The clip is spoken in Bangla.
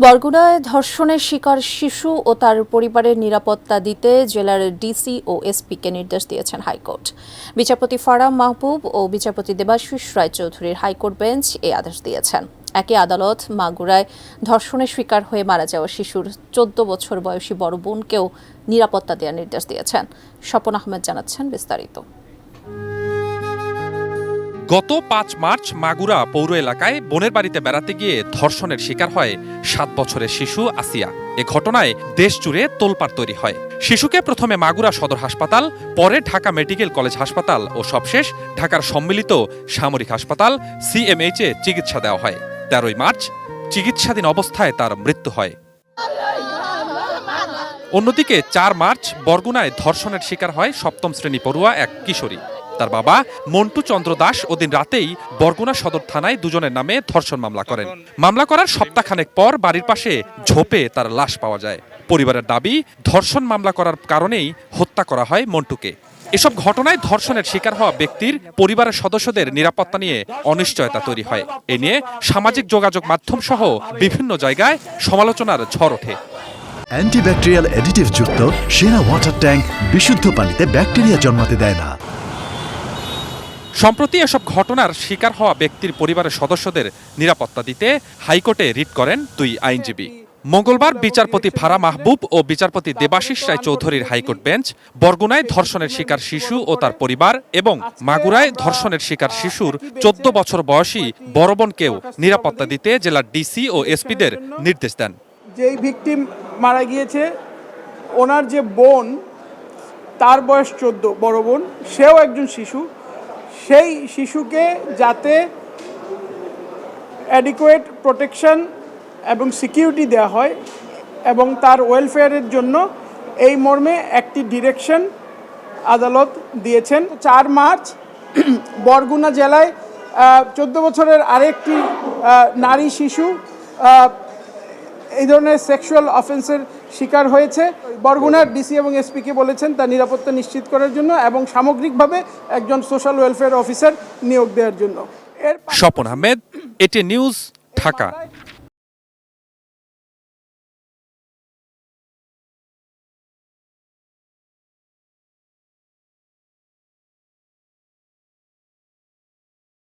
বরগুনায় ধর্ষণের শিকার শিশু ও তার পরিবারের নিরাপত্তা দিতে জেলার ডিসি ও এসপিকে নির্দেশ দিয়েছেন হাইকোর্ট। বিচারপতি ফারাহ মাহবুব ও বিচারপতি দেবাশিস রায়চৌধুরীর হাইকোর্ট বেঞ্চ এই আদেশ দিয়েছেন। একই আদালত মাগুরায় ধর্ষণের শিকার হয়ে মারা যাওয়া শিশুর 14 বছর বয়সী বড় বোনকেও নিরাপত্তা দেওয়ার নির্দেশ দিয়েছেন। স্বপন আহমেদ জানাচ্ছেন বিস্তারিত। গত 5 মার্চ মাগুরা পৌর এলাকায় বোনের বাড়িতে বেড়াতে গিয়ে ধর্ষণের শিকার হয় 7 বছরের শিশু আসিয়া। এ ঘটনায় দেশ জুড়ে তোলপাড় তৈরি হয়। শিশুকে প্রথমে মাগুরা সদর হাসপাতাল, পরে ঢাকা মেডিকেল কলেজ হাসপাতাল ও সবশেষ ঢাকার সম্মিলিত সামরিক হাসপাতাল সিএমএইচে চিকিৎসা দেওয়া হয়। 13 মার্চ চিকিৎসাধীন অবস্থায় তার মৃত্যু হয়। অন্যদিকে 4 মার্চ বরগুনায় ধর্ষণের শিকার হয় 7ম শ্রেণী পড়ুয়া এক কিশোরী। তার বাবা মন্টু চন্দ্র দাস ওদিন রাতেই বরগুনা সদর থানায় দুজনের নামে ধর্ষণ মামলা করেন। মামলা করার সপ্তাহখানেক পর বাড়ির পাশে ঝোপে তার লাশ পাওয়া যায়। পরিবারের দাবি, ধর্ষণ মামলা করার কারণেই হত্যা করা হয় মন্টুকে। এসব ঘটনায় ধর্ষণের শিকার হওয়া ব্যক্তির পরিবারের সদস্যদের নিরাপত্তা নিয়ে অনিশ্চয়তা তৈরি হয়। এ নিয়ে সামাজিক যোগাযোগ মাধ্যম সহ বিভিন্ন জায়গায় সমালোচনার ঝড় ওঠে। অ্যান্টিব্যাকটেরিয়াল অ্যাডিটিভ যুক্ত সেরা ওয়াটার ট্যাঙ্ক বিশুদ্ধ পানিতে ব্যাকটেরিয়া জন্মাতে দেয় না। সম্প্রতি এসব ঘটনার শিকার হওয়া ব্যক্তির পরিবারের সদস্যদের নিরাপত্তা দিতে হাইকোর্টে রিট করেন 2 আইনজীবী। মঙ্গলবার বিচারপতি ফারাহ মাহবুব ও বিচারপতি দেবাশিস রায়চৌধুরীর হাইকোর্ট বেঞ্চ বরগুনায় ধর্ষণের শিকার শিশু ও তার পরিবার এবং মাগুরায় ধর্ষণের শিকার শিশুর 14 বছর বয়সী বড় বোনকেও নিরাপত্তা দিতে জেলার ডিসি ও এসপিদের নির্দেশ দেন। যেই ভিকটিম মারা গিয়েছে, ওনার যে বোন, তার বয়স 14, বড় বোন, সেও একজন শিশু। সেই শিশুকে যাতে অ্যাডিকুয়েট প্রোটেকশন এবং সিকিউরিটি দেওয়া হয় এবং তার ওয়েলফেয়ারের জন্য এই মর্মে একটি ডিরেকশন আদালত দিয়েছেন। 4 মার্চ বরগুনা জেলায় 14 বছরের আরেকটি নারী শিশু এই ধরনের সেক্সুয়াল অফেন্সের শিকার হয়েছে। বরগুনার ডিসি এবং এসপিকে বলেছেন তার নিরাপত্তা নিশ্চিত করার জন্য এবং সামগ্রিকভাবে একজন সোশ্যাল ওয়েলফেয়ার অফিসার নিয়োগ দেওয়ার জন্য। স্বপন আহমেদ, এটি নিউজ, ঢাকা।